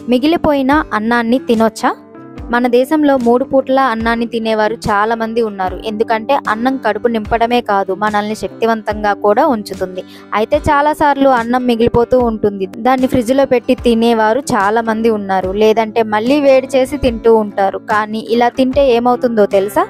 మిగిలిపోయిన అన్నాన్ని తినొచ్చా? మన దేశంలో 3 పూట్ల అన్నాన్ని తినేవారు చాలా మంది ఉన్నారు. ఎందుకంటే అన్నం కడుపు నింపడమే కాదు, మనల్ని శక్తివంతంగా కూడా ఉంచుతుంది. అయితే చాలాసార్లు అన్నం మిగిలిపోతూ ఉంటుంది. దాన్ని ఫ్రిడ్జ్లో పెట్టి తినేవారు చాలా మంది ఉన్నారు. లేదంటే మళ్ళీ వేడి చేసి తింటూ ఉంటారు. కానీ ఇలా తింటే ఏమవుతుందో తెలుసా?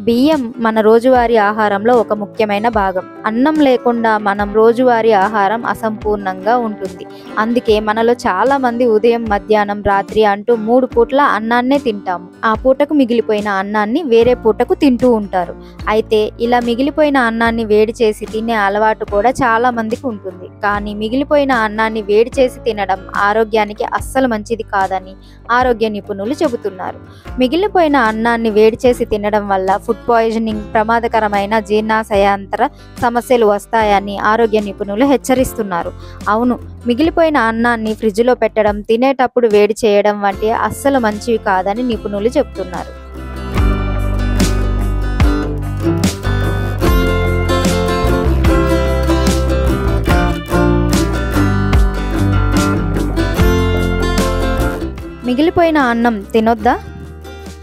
బియ్యం మన రోజువారీ ఆహారంలో ఒక ముఖ్యమైన భాగం. అన్నం లేకుండా మనం రోజువారీ ఆహారం అసంపూర్ణంగా ఉంటుంది. అందుకే మనలో చాలా మంది ఉదయం, మధ్యాహ్నం, రాత్రి అంటూ 3 పూట్ల అన్నాన్నే తింటాము. ఆ పూటకు మిగిలిపోయిన అన్నాన్ని వేరే పూటకు తింటూ ఉంటారు. అయితే ఇలా మిగిలిపోయిన అన్నాన్ని వేడి చేసి తినే అలవాటు కూడా చాలా మందికి ఉంటుంది. కానీ మిగిలిపోయిన అన్నాన్ని వేడి చేసి తినడం ఆరోగ్యానికి అస్సలు మంచిది కాదని ఆరోగ్య నిపుణులు చెబుతున్నారు. మిగిలిపోయిన అన్నాన్ని వేడి చేసి తినడం వల్ల ఫుడ్ పాయిజనింగ్, ప్రమాదకరమైన జీర్ణాశయాంతర సమస్యలు వస్తాయని ఆరోగ్య నిపుణులు హెచ్చరిస్తున్నారు. అవును, మిగిలిపోయిన అన్నాన్ని ఫ్రిడ్జ్లో పెట్టడం, తినేటప్పుడు వేడి చేయడం వంటి అస్సలు మంచివి కాదని నిపుణులు చెబుతున్నారు. మిగిలిపోయిన అన్నం తినొద్దా?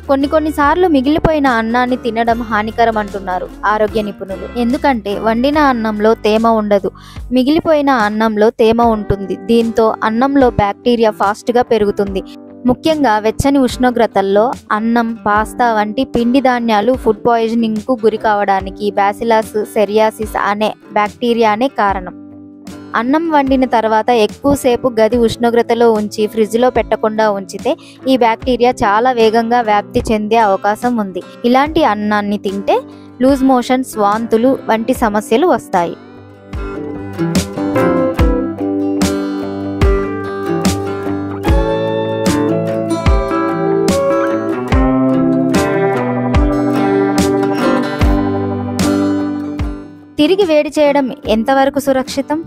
కొన్నిసార్లు మిగిలిపోయిన అన్నాన్ని తినడం హానికరం అంటున్నారు ఆరోగ్య నిపుణులు. ఎందుకంటే వండిన అన్నంలో తేమ ఉండదు, మిగిలిపోయిన అన్నంలో తేమ ఉంటుంది. దీంతో అన్నంలో బ్యాక్టీరియా ఫాస్ట్గా పెరుగుతుంది. ముఖ్యంగా వెచ్చని ఉష్ణోగ్రతల్లో అన్నం, పాస్తా వంటి పిండి ధాన్యాలు ఫుడ్ పాయిజనింగ్కు గురి కావడానికి బ్యాసిలస్ సెరియాసిస్ అనే బ్యాక్టీరియానే కారణం. అన్నం వండిన తర్వాత ఎక్కువసేపు గది ఉష్ణోగ్రతలో ఉంచి ఫ్రిడ్జ్లో పెట్టకుండా ఉంచితే ఈ బ్యాక్టీరియా చాలా వేగంగా వ్యాప్తి చెందే అవకాశం ఉంది. ఇలాంటి అన్నాన్ని తింటే లూజ్ మోషన్స్, వాంతులు వంటి సమస్యలు వస్తాయి. తిరిగి వేడి చేయడం ఎంతవరకు సురక్షితం?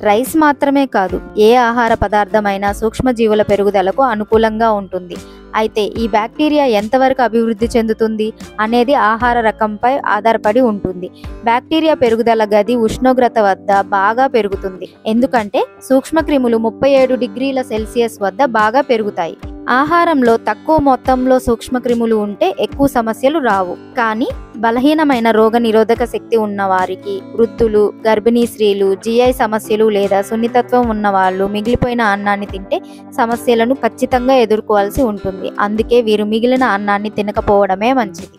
రైస్ మాత్రమే కాదు, ఏ ఆహార పదార్థమైనా సూక్ష్మజీవుల పెరుగుదలకు అనుకూలంగా ఉంటుంది. అయితే ఈ బ్యాక్టీరియా ఎంతవరకు అభివృద్ధి చెందుతుంది అనేది ఆహార రకంపై ఆధారపడి ఉంటుంది. బ్యాక్టీరియా పెరుగుదల గది ఉష్ణోగ్రత వద్ద బాగా పెరుగుతుంది. ఎందుకంటే సూక్ష్మక్రిములు 37 డిగ్రీల సెల్సియస్ వద్ద బాగా పెరుగుతాయి. ఆహారంలో తక్కువ మొత్తంలో సూక్ష్మక్రిములు ఉంటే ఎక్కువ సమస్యలు రావు. కానీ బలహీనమైన రోగ నిరోధక శక్తి ఉన్న వారికి, వృద్ధులు, గర్భిణీ స్త్రీలు, GI సమస్యలు లేదా సున్నితత్వం ఉన్న వాళ్ళు మిగిలిపోయిన అన్నాన్ని తింటే సమస్యలను ఖచ్చితంగా ఎదుర్కోవాల్సి ఉంటుంది. అందుకే వీరు మిగిలిన అన్నాన్ని తినకపోవడమే మంచిది.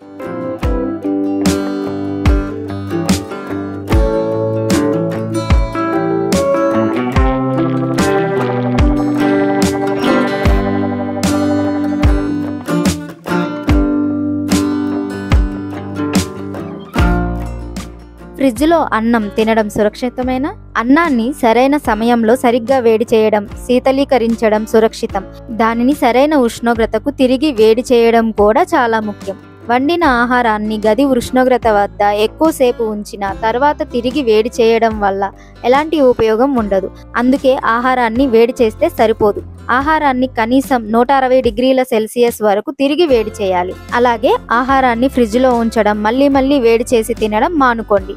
ఫ్రిడ్జ్లో అన్నం తినడం సురక్షితమేనా? అన్నాన్ని సరైన సమయంలో సరిగ్గా వేడి చేయడం, శీతలీకరించడం సురక్షితం. దానిని సరైన ఉష్ణోగ్రతకు తిరిగి వేడి చేయడం కూడా చాలా ముఖ్యం. వండిన ఆహారాన్ని గది ఉష్ణోగ్రత వద్ద ఎక్కువసేపు ఉంచిన తర్వాత తిరిగి వేడి చేయడం వల్ల ఎలాంటి ఉపయోగం ఉండదు. అందుకే ఆహారాన్ని వేడి చేస్తే సరిపోదు. ఆహారాన్ని కనీసం 160 డిగ్రీల సెల్సియస్ వరకు తిరిగి వేడి చేయాలి. అలాగే ఆహారాన్ని ఫ్రిడ్జ్లో ఉంచడం, మళ్ళీ వేడి చేసి తినడం మానుకోండి.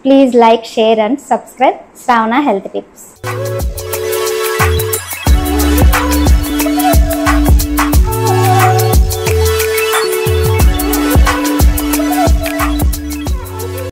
Please like, share and subscribe Shravana Health Tips.